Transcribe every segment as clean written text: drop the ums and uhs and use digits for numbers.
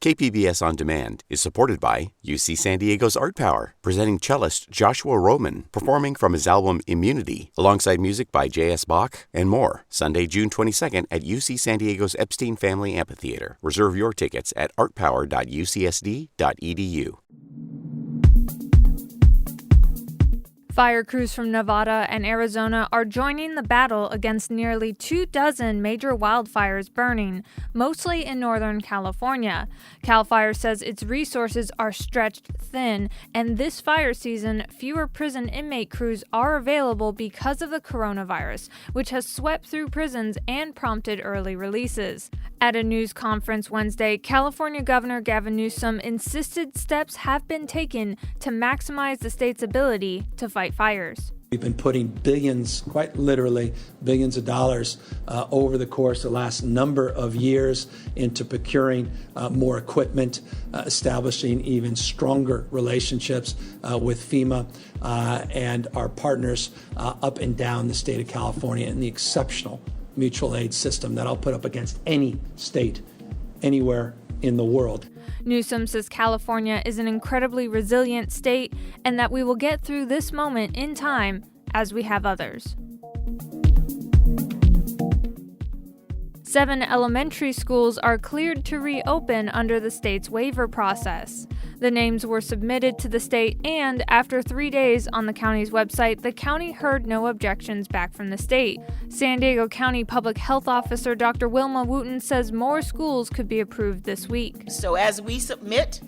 KPBS On Demand is supported by UC San Diego's Art Power, presenting cellist Joshua Roman, performing from his album Immunity, alongside music by J.S. Bach and more. Sunday, June 22nd at UC San Diego's Epstein Family Amphitheater. Reserve your tickets at artpower.ucsd.edu. Fire crews from Nevada and Arizona are joining the battle against nearly 24 major wildfires burning, mostly in Northern California. CAL FIRE says its resources are stretched thin, and this fire season, fewer prison inmate crews are available because of the coronavirus, which has swept through prisons and prompted early releases. At a news conference Wednesday, California Governor Gavin Newsom insisted steps have been taken to maximize the state's ability to fight fires. We've been putting billions, quite literally billions of dollars over the course of the last number of years into procuring more equipment, establishing even stronger relationships with FEMA and our partners up and down the state of California and the exceptional mutual aid system that I'll put up against any state anywhere in the world. Newsom says California is an incredibly resilient state and that we will get through this moment in time as we have others. 7 elementary schools are cleared to reopen under the state's waiver process. The names were submitted to the state, and after 3 days on the county's website, the county heard no objections back from the state. San Diego County Public Health Officer Dr. Wilma Wooten says more schools could be approved this week. So as we submit,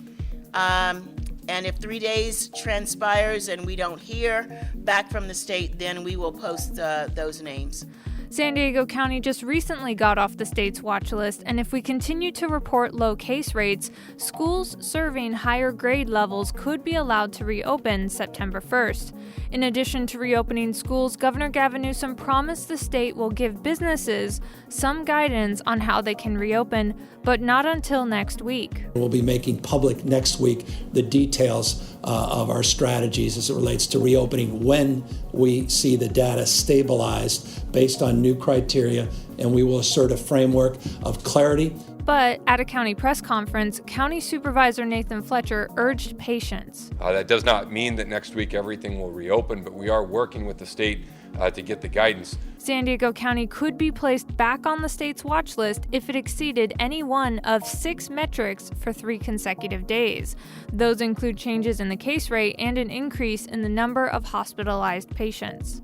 and if 3 days transpires and we don't hear back from the state, then we will post those names. San Diego County just recently got off the state's watch list, and if we continue to report low case rates, schools serving higher grade levels could be allowed to reopen September 1st. In addition to reopening schools, Governor Gavin Newsom promised the state will give businesses some guidance on how they can reopen, but not until next week. We'll be making public next week the details of our strategies as it relates to reopening when we see the data stabilized based on new criteria, and we will assert a framework of clarity. But at a county press conference, County Supervisor Nathan Fletcher urged patience. That does not mean that next week everything will reopen, but we are working with the state to get the guidance. San Diego County could be placed back on the state's watch list if it exceeded any one of 6 metrics for 3 consecutive days. Those include changes in the case rate and an increase in the number of hospitalized patients.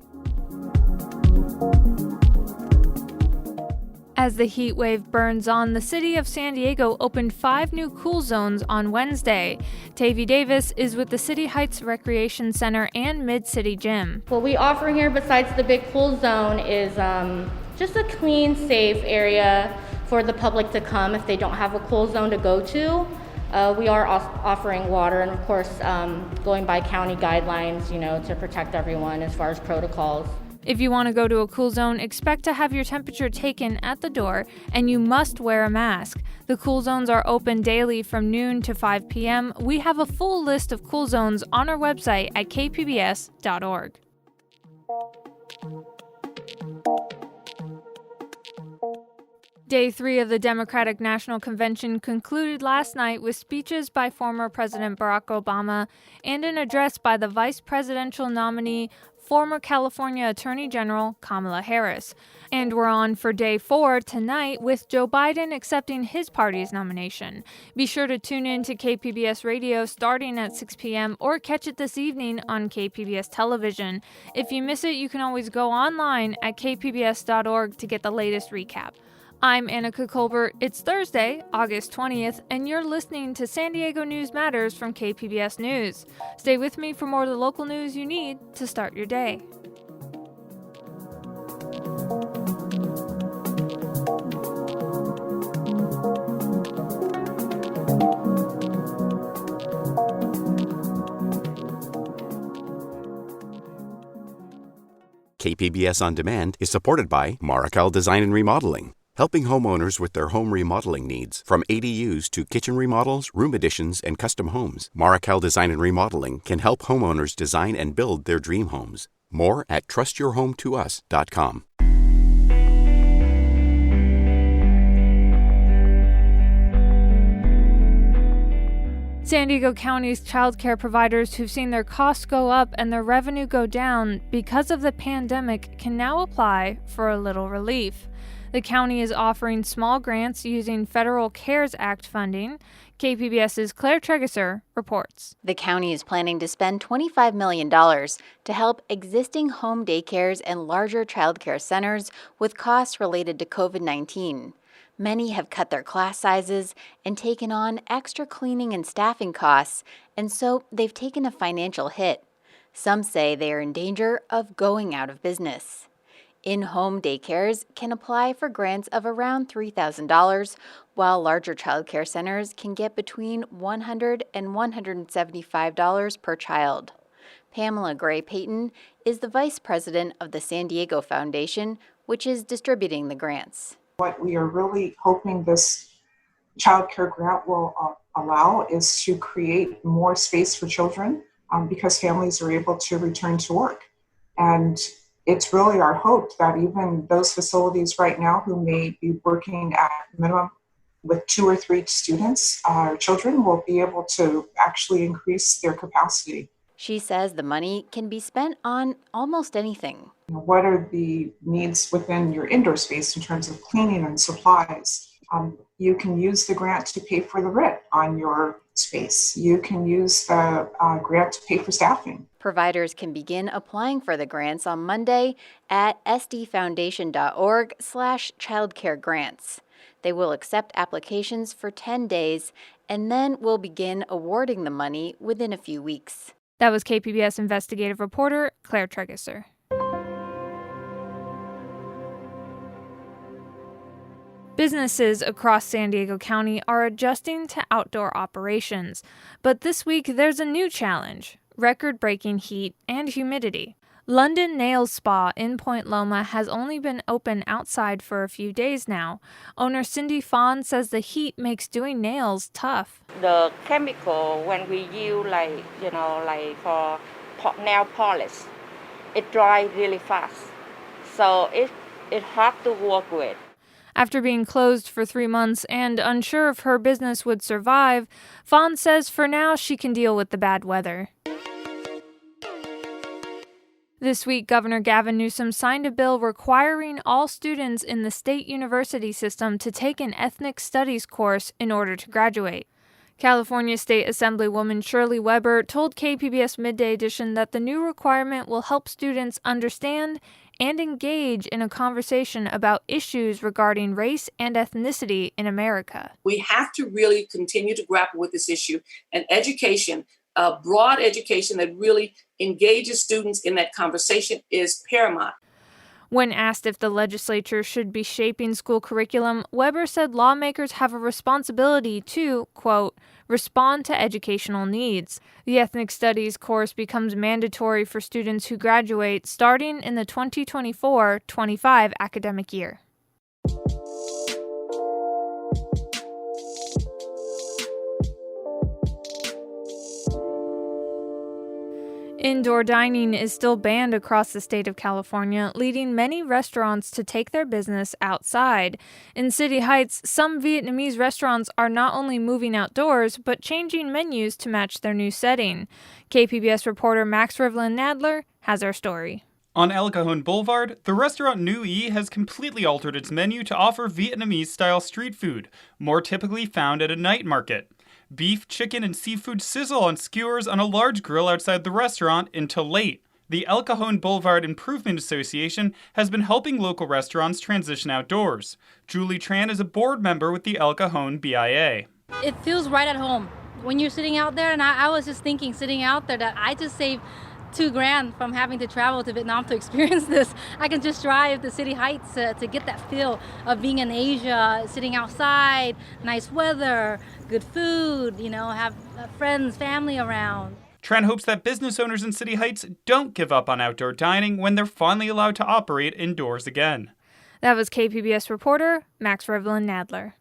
As the heat wave burns on, the city of San Diego opened 5 new cool zones on Wednesday. Tavy Davis is with the City Heights Recreation Center and Mid-City Gym. What we offer here besides the big cool zone is just a clean, safe area for the public to come if they don't have a cool zone to go to. We are offering water and, of course, going by county guidelines, to protect everyone as far as protocols. If you want to go to a cool zone, expect to have your temperature taken at the door, and you must wear a mask. The cool zones are open daily from noon to 5 p.m. We have a full list of cool zones on our website at kpbs.org. Day 3 of the Democratic National Convention concluded last night with speeches by former President Barack Obama and an address by the vice presidential nominee, former California Attorney General Kamala Harris. And we're on for Day 4 tonight with Joe Biden accepting his party's nomination. Be sure to tune in to KPBS Radio starting at 6 p.m. or catch it this evening on KPBS Television. If you miss it, you can always go online at kpbs.org to get the latest recap. I'm Annika Colbert. It's Thursday, August 20th, and you're listening to San Diego News Matters from KPBS News. Stay with me for more of the local news you need to start your day. KPBS On Demand is supported by Marrokal Design and Remodeling, helping homeowners with their home remodeling needs. From ADUs to kitchen remodels, room additions, and custom homes, Marrokal Design and Remodeling can help homeowners design and build their dream homes. More at trustyourhometous.com. San Diego County's childcare providers who've seen their costs go up and their revenue go down because of the pandemic can now apply for a little relief. The county is offering small grants using federal CARES Act funding. KPBS's Claire Tregeser reports. The county is planning to spend $25 million to help existing home daycares and larger childcare centers with costs related to COVID-19. Many have cut their class sizes and taken on extra cleaning and staffing costs, and so they've taken a financial hit. Some say they are in danger of going out of business. In-home daycares can apply for grants of around $3,000, while larger childcare centers can get between $100 and $175 per child. Pamela Gray-Payton is the vice president of the San Diego Foundation, which is distributing the grants. What we are really hoping this child care grant will allow is to create more space for children because families are able to return to work. And it's really our hope that even those facilities right now who may be working at minimum with 2 or 3 students or children will be able to actually increase their capacity. She says the money can be spent on almost anything. What are the needs within your indoor space in terms of cleaning and supplies? You can use the grant to pay for the rent on your space. You can use the grant to pay for staffing. Providers can begin applying for the grants on Monday at sdfoundation.org/childcaregrants. They will accept applications for 10 days and then will begin awarding the money within a few weeks. That was KPBS investigative reporter Claire Tregeser. Businesses across San Diego County are adjusting to outdoor operations, but this week there's a new challenge: record-breaking heat and humidity. London Nails Spa in Point Loma has only been open outside for a few days now. Owner Cindy Fawn says the heat makes doing nails tough. The chemical, when we use for nail polish, it dries really fast. So it's hard to work with. After being closed for 3 months and unsure if her business would survive, Fawn says for now she can deal with the bad weather. This week, Governor Gavin Newsom signed a bill requiring all students in the state university system to take an ethnic studies course in order to graduate. California State Assemblywoman Shirley Weber told KPBS Midday Edition that the new requirement will help students understand and engage in a conversation about issues regarding race and ethnicity in America. We have to really continue to grapple with this issue, and education, broad education that really engages students in that conversation is paramount. When asked if the legislature should be shaping school curriculum, Weber said lawmakers have a responsibility to, quote, respond to educational needs. The ethnic studies course becomes mandatory for students who graduate starting in the 2024-25 academic year. Indoor dining is still banned across the state of California, leading many restaurants to take their business outside. In City Heights, some Vietnamese restaurants are not only moving outdoors, but changing menus to match their new setting. KPBS reporter Max Rivlin Nadler has our story. On El Cajon Boulevard, the restaurant New E has completely altered its menu to offer Vietnamese-style street food, more typically found at a night market. Beef, chicken, and seafood sizzle on skewers on a large grill outside the restaurant until late. The El Cajon Boulevard Improvement Association has been helping local restaurants transition outdoors. Julie Tran is a board member with the El Cajon BIA. It feels right at home when you're sitting out there, and I was just thinking, sitting out there, that I just saved $2,000 from having to travel to Vietnam to experience this. I can just drive to City Heights to get that feel of being in Asia, sitting outside, nice weather, good food, have friends, family around. Tran hopes that business owners in City Heights don't give up on outdoor dining when they're finally allowed to operate indoors again. That was KPBS reporter Max Rivlin Nadler.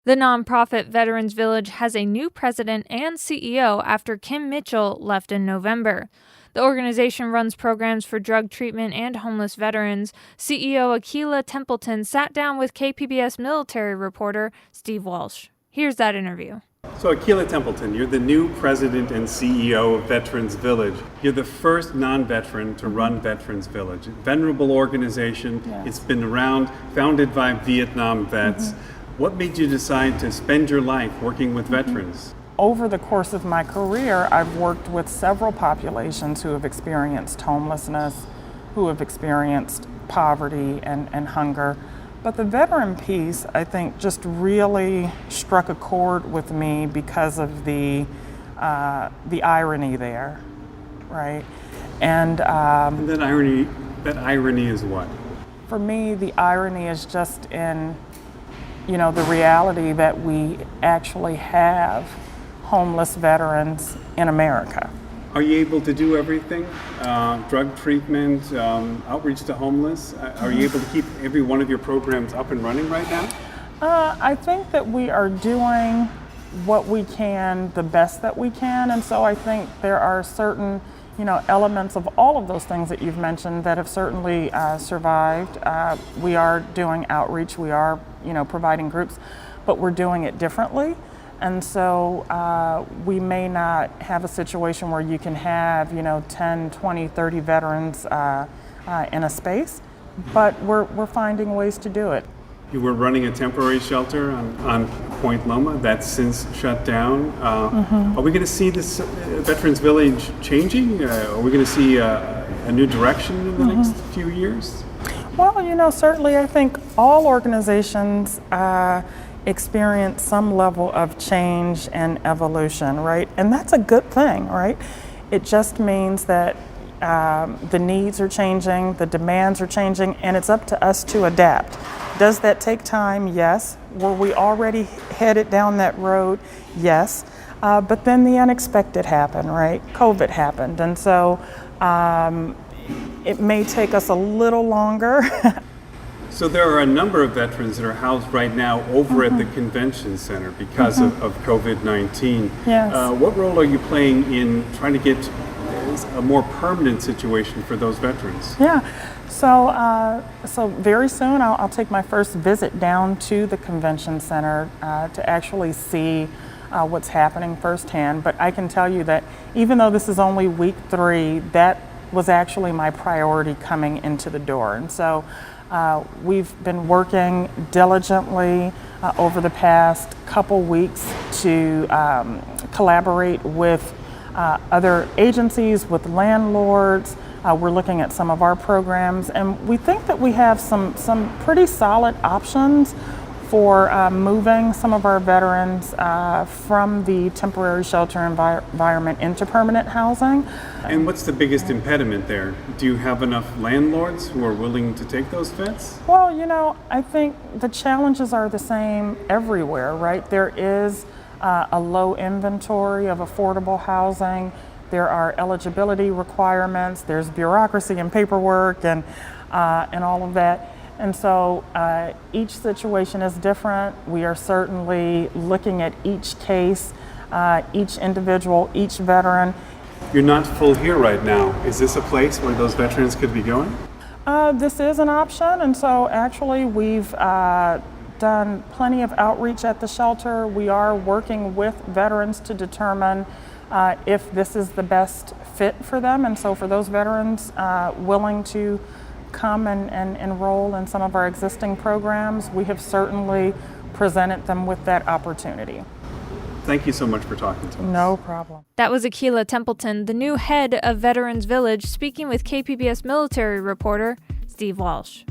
The nonprofit Veterans Village has a new president and CEO after Kim Mitchell left in November. The organization runs programs for drug treatment and homeless veterans. CEO Akilah Templeton sat down with KPBS military reporter Steve Walsh. Here's that interview. So Akilah Templeton, you're the new president and CEO of Veterans Village. You're the first non-veteran to run Veterans Village. A venerable organization. Yes. It's been around, founded by Vietnam vets. What made you decide to spend your life working with veterans? Over the course of my career, I've worked with several populations who have experienced homelessness, who have experienced poverty and hunger. But the veteran piece, I think, just really struck a chord with me because of the irony there, right? And that irony is what? For me, the irony is just in, the reality that we actually have homeless veterans in America. Are you able to do everything? Drug treatment, outreach to homeless? Are you able to keep every one of your programs up and running right now? I think that we are doing what we can, the best that we can, and so I think there are certain elements of all of those things that you've mentioned that have certainly survived. We are doing outreach, we are providing groups, but we're doing it differently. And so we may not have a situation where you can have 10, 20, 30 veterans in a space, but we're finding ways to do it. You were running a temporary shelter on Point Loma that's since shut down. Are we going to see this Veterans Village changing? Are we going to see a new direction in the next few years? Well, certainly I think all organizations experience some level of change and evolution, right? And that's a good thing, right? It just means that the needs are changing, the demands are changing, and it's up to us to adapt. Does that take time? Yes. Were we already headed down that road? Yes. But then the unexpected happened, right? COVID happened. And so it may take us a little longer. So there are a number of veterans that are housed right now over at the convention center because of COVID-19. Yes. What role are you playing in trying to get a more permanent situation for those veterans? Yeah. So very soon I'll take my first visit down to the convention center to actually see what's happening firsthand. But I can tell you that even though this is only week 3, that was actually my priority coming into the door. And so we've been working diligently over the past couple weeks to collaborate with other agencies, with landlords. We're looking at some of our programs, and we think that we have some pretty solid options for moving some of our veterans from the temporary shelter environment into permanent housing. And what's the biggest impediment there? Do you have enough landlords who are willing to take those vets? Well, I think the challenges are the same everywhere, right? There is a low inventory of affordable housing. There are eligibility requirements. There's bureaucracy and paperwork and all of that. And so each situation is different. We are certainly looking at each case, each individual, each veteran. You're not full here right now. Is this a place where those veterans could be going? This is an option, and so actually we've done plenty of outreach at the shelter. We are working with veterans to determine if this is the best fit for them, and so for those veterans willing to come and enroll in some of our existing programs, we have certainly presented them with that opportunity. Thank you so much for talking to us. No problem. That was Akilah Templeton, the new head of Veterans Village, speaking with KPBS military reporter Steve Walsh.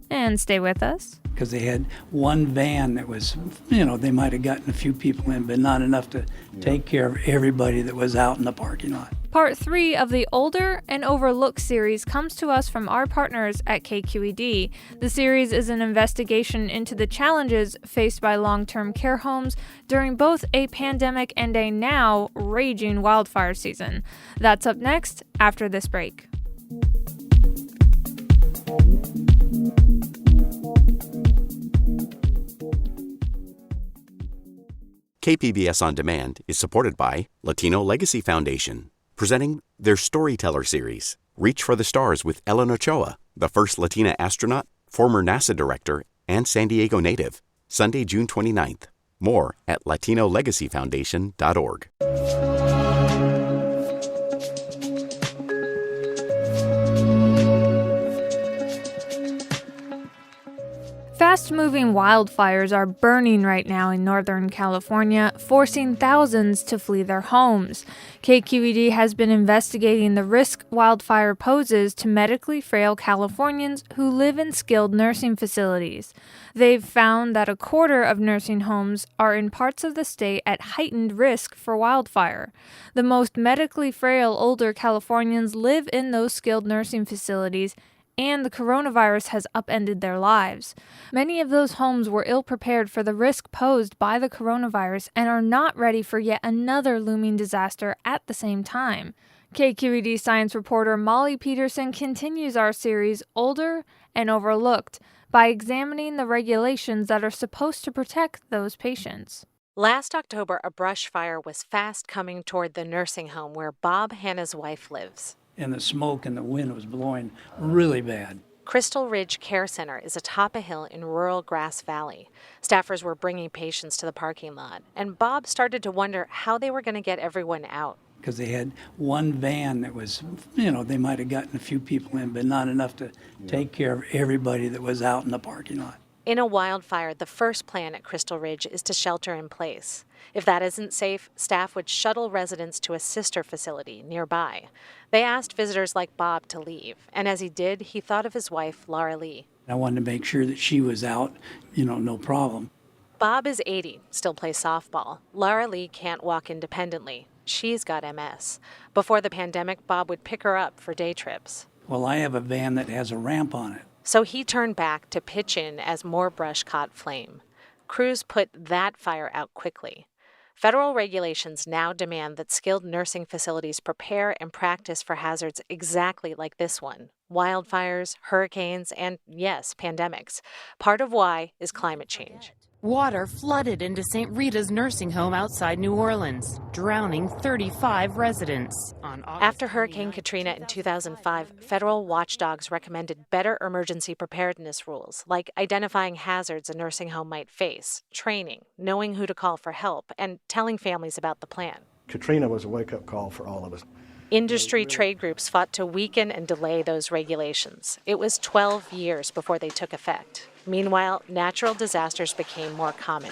And stay with us. Because they had one van that was, they might have gotten a few people in, but not enough to take care of everybody that was out in the parking lot. Part 3 of the Older and Overlooked series comes to us from our partners at KQED. The series is an investigation into the challenges faced by long-term care homes during both a pandemic and a now raging wildfire season. That's up next after this break. KPBS On Demand is supported by Latino Legacy Foundation, presenting their Storyteller series, Reach for the Stars with Ellen Ochoa, the first Latina astronaut, former NASA director, and San Diego native, Sunday, June 29th. More at latinolegacyfoundation.org. Fast-moving wildfires are burning right now in Northern California, forcing thousands to flee their homes. KQED has been investigating the risk wildfire poses to medically frail Californians who live in skilled nursing facilities. They've found that a quarter of nursing homes are in parts of the state at heightened risk for wildfire. The most medically frail older Californians live in those skilled nursing facilities, and the coronavirus has upended their lives. Many of those homes were ill-prepared for the risk posed by the coronavirus and are not ready for yet another looming disaster at the same time. KQED science reporter Molly Peterson continues our series Older and Overlooked by examining the regulations that are supposed to protect those patients. Last October, a brush fire was fast coming toward the nursing home where Bob Hanna's wife lives. And the smoke and the wind was blowing really bad. Crystal Ridge Care Center is atop a hill in rural Grass Valley. Staffers were bringing patients to the parking lot, and Bob started to wonder how they were going to get everyone out. Because they had one van that was, they might have gotten a few people in, but not enough to take care of everybody that was out in the parking lot. In a wildfire, the first plan at Crystal Ridge is to shelter in place. If that isn't safe, staff would shuttle residents to a sister facility nearby. They asked visitors like Bob to leave, and as he did, he thought of his wife, Laura Lee. I wanted to make sure that she was out, no problem. Bob is 80, still plays softball. Laura Lee can't walk independently. She's got MS. Before the pandemic, Bob would pick her up for day trips. Well, I have a van that has a ramp on it. So he turned back to pitch in as more brush caught flame. Crews put that fire out quickly. Federal regulations now demand that skilled nursing facilities prepare and practice for hazards exactly like this one: wildfires, hurricanes, and, yes, pandemics. Part of why is climate change. Water flooded into St. Rita's nursing home outside New Orleans, drowning 35 residents. After Hurricane Katrina in 2005, federal watchdogs recommended better emergency preparedness rules, like identifying hazards a nursing home might face, training, knowing who to call for help, and telling families about the plan. Katrina was a wake-up call for all of us. Industry trade groups fought to weaken and delay those regulations. It was 12 years before they took effect. Meanwhile, natural disasters became more common.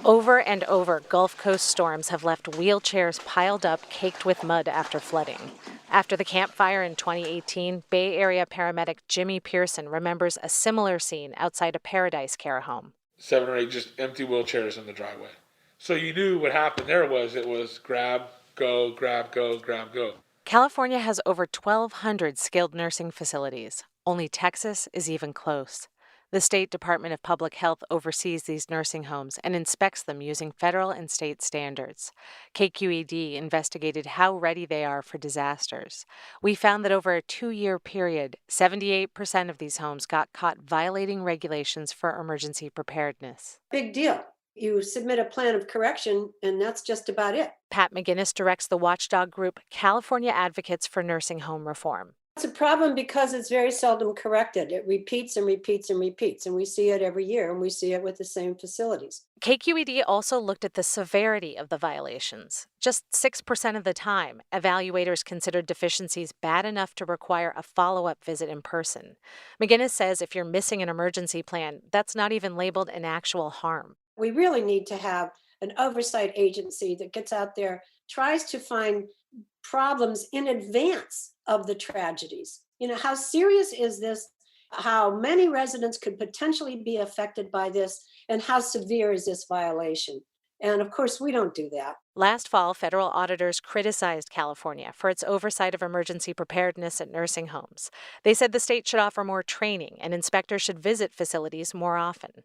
Over and over, Gulf Coast storms have left wheelchairs piled up, caked with mud after flooding. After the Camp Fire in 2018, Bay Area paramedic Jimmy Pearson remembers a similar scene outside a Paradise Care home. 7 or 8 just empty wheelchairs in the driveway. So you knew what happened there was it was grab, go, grab, go, grab, go. California has over 1,200 skilled nursing facilities. Only Texas is even close. The State Department of Public Health oversees these nursing homes and inspects them using federal and state standards. KQED investigated how ready they are for disasters. We found that over a 2-year period, 78% of these homes got caught violating regulations for emergency preparedness. Big deal. You submit a plan of correction, and that's just about it. Pat McGinnis directs the watchdog group California Advocates for Nursing Home Reform. It's a problem because it's very seldom corrected. It repeats and repeats and repeats, and we see it every year, and we see it with the same facilities. KQED also looked at the severity of the violations. Just 6% of the time, evaluators considered deficiencies bad enough to require a follow-up visit in person. McGinnis says if you're missing an emergency plan, that's not even labeled an actual harm. We really need to have an oversight agency that gets out there, tries to find problems in advance of the tragedies. How serious is this? How many residents could potentially be affected by this? And how severe is this violation? And of course, we don't do that. Last fall, federal auditors criticized California for its oversight of emergency preparedness at nursing homes. They said the state should offer more training and inspectors should visit facilities more often.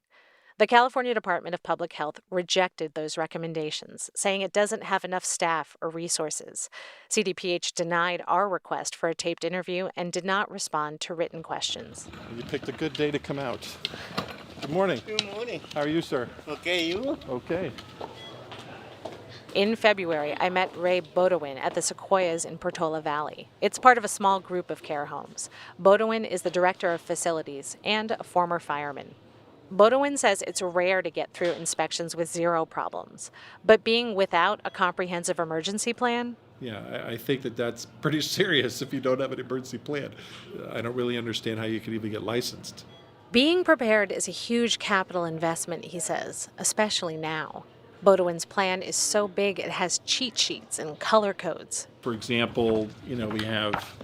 The California Department of Public Health rejected those recommendations, saying it doesn't have enough staff or resources. CDPH denied our request for a taped interview and did not respond to written questions. You picked a good day to come out. Good morning. Good morning. How are you, sir? Okay, you? Okay. In February, I met Ray Bodewin at the Sequoias in Portola Valley. It's part of a small group of care homes. Bodewin is the director of facilities and a former fireman. Bodewin says it's rare to get through inspections with zero problems, but being without a comprehensive emergency plan? Yeah, I think that's pretty serious if you don't have an emergency plan. I don't really understand how you can even get licensed. Being prepared is a huge capital investment, he says, especially now. Bodewin's plan is so big it has cheat sheets and color codes. For example, we have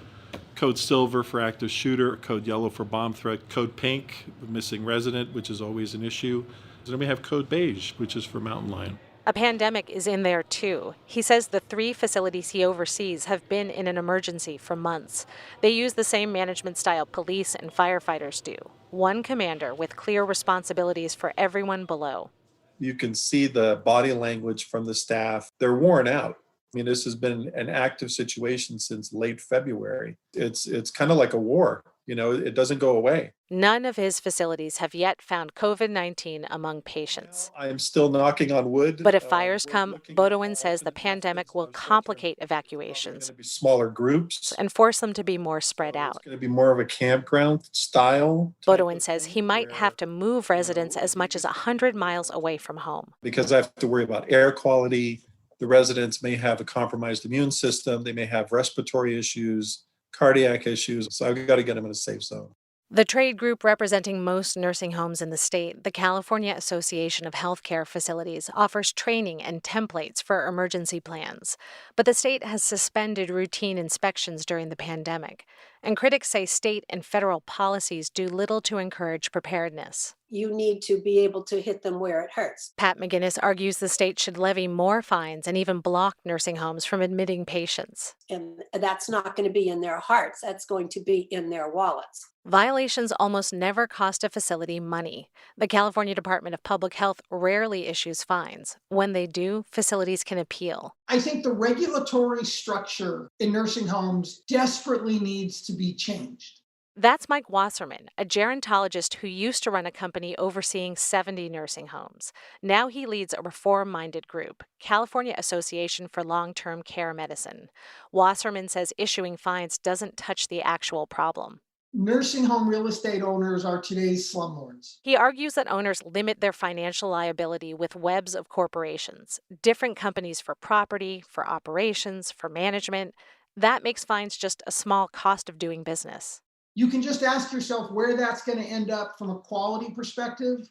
code silver for active shooter, code yellow for bomb threat, code pink, missing resident, which is always an issue. And then we have code beige, which is for mountain lion. A pandemic is in there too. He says the 3 facilities he oversees have been in an emergency for months. They use the same management style police and firefighters do. One commander with clear responsibilities for everyone below. You can see the body language from the staff. They're worn out. I mean, this has been an active situation since late February. It's kind of like a war. It doesn't go away. None of his facilities have yet found COVID-19 among patients. I am still knocking on wood. But if fires come, Bodewin says the pandemic will complicate evacuations. Be smaller groups and force them to be more spread out. It's going to be more of a campground style. Bodewin says he might have to move residents as much as 100 miles away from home. Because I have to worry about air quality. The residents may have a compromised immune system. They may have respiratory issues, cardiac issues. So I've got to get them in a safe zone. The trade group representing most nursing homes in the state, the California Association of Healthcare Facilities, offers training and templates for emergency plans. But the state has suspended routine inspections during the pandemic. And critics say state and federal policies do little to encourage preparedness. You need to be able to hit them where it hurts. Pat McGinnis argues the state should levy more fines and even block nursing homes from admitting patients. And that's not going to be in their hearts. That's going to be in their wallets. Violations almost never cost a facility money. The California Department of Public Health rarely issues fines. When they do, facilities can appeal. I think the regulatory structure in nursing homes desperately needs to be changed. That's Mike Wasserman, a gerontologist who used to run a company overseeing 70 nursing homes. Now he leads a reform-minded group, California Association for Long-Term Care Medicine. Wasserman says issuing fines doesn't touch the actual problem. Nursing home real estate owners are today's slumlords. He argues that owners limit their financial liability with webs of corporations, different companies for property, for operations, for management. That makes fines just a small cost of doing business. You can just ask yourself where that's going to end up from a quality perspective,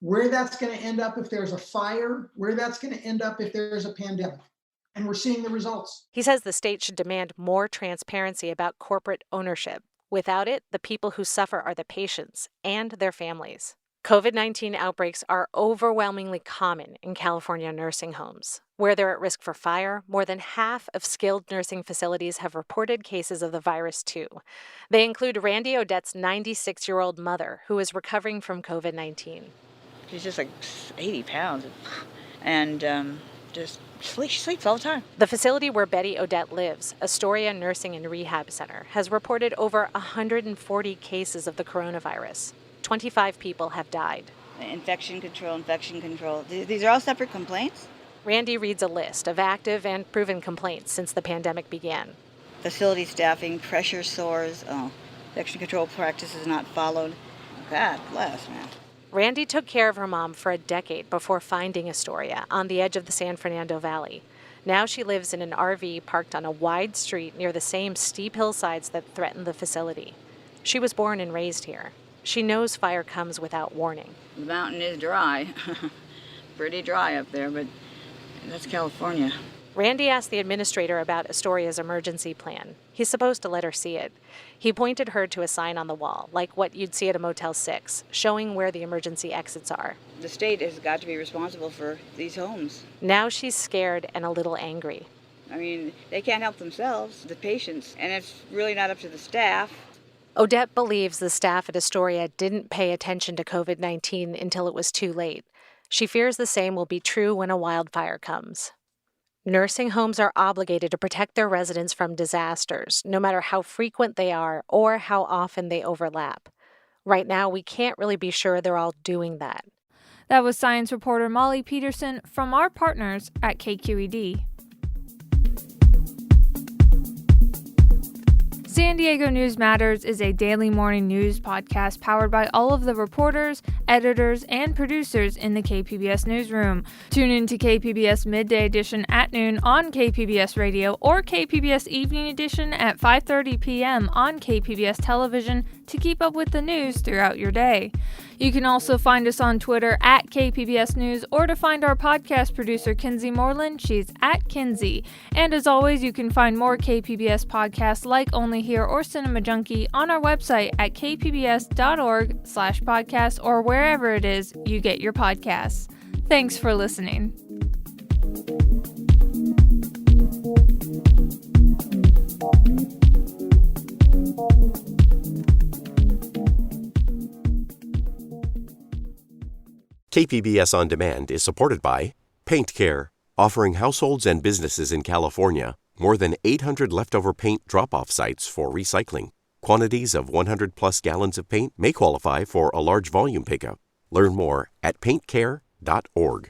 where that's going to end up if there's a fire, where that's going to end up if there's a pandemic. And we're seeing the results. He says the state should demand more transparency about corporate ownership. Without it, the people who suffer are the patients and their families. COVID-19 outbreaks are overwhelmingly common in California nursing homes. Where they're at risk for fire, more than half of skilled nursing facilities have reported cases of the virus too. They include Randy Odette's 96-year-old mother, who is recovering from COVID-19. She's just like 80 pounds and she sleeps all the time. The facility where Betty Odette lives, Astoria Nursing and Rehab Center, has reported over 140 cases of the coronavirus. 25 people have died. Infection control. These are all separate complaints? Randy reads a list of active and proven complaints since the pandemic began. Facility staffing, pressure sores, infection control practices not followed. God bless, man. Randy took care of her mom for a decade before finding Astoria on the edge of the San Fernando Valley. Now she lives in an RV parked on a wide street near the same steep hillsides that threaten the facility. She was born and raised here. She knows fire comes without warning. The mountain is dry. Pretty dry up there, but that's California. Randy asked the administrator about Astoria's emergency plan. He's supposed to let her see it. He pointed her to a sign on the wall, like what you'd see at a Motel 6, showing where the emergency exits are. The state has got to be responsible for these homes. Now she's scared and a little angry. I mean, they can't help themselves, the patients, and it's really not up to the staff. Odette believes the staff at Astoria didn't pay attention to COVID-19 until it was too late. She fears the same will be true when a wildfire comes. Nursing homes are obligated to protect their residents from disasters, no matter how frequent they are or how often they overlap. Right now, we can't really be sure they're all doing that. That was science reporter Molly Peterson from our partners at KQED. San Diego News Matters is a daily morning news podcast powered by all of the reporters, editors, and producers in the KPBS newsroom. Tune in to KPBS Midday Edition at noon on KPBS Radio or KPBS Evening Edition at 5:30 p.m. on KPBS Television to keep up with the news throughout your day. You can also find us on Twitter at KPBS News, or to find our podcast producer, Kinsey Moreland, she's at Kinsey. And as always, you can find more KPBS podcasts like Only Here or Cinema Junkie on our website at kpbs.org/podcast or wherever it is you get your podcasts. Thanks for listening. KPBS On Demand is supported by Paint Care, offering households and businesses in California more than 800 leftover paint drop-off sites for recycling. Quantities of 100-plus gallons of paint may qualify for a large volume pickup. Learn more at paintcare.org.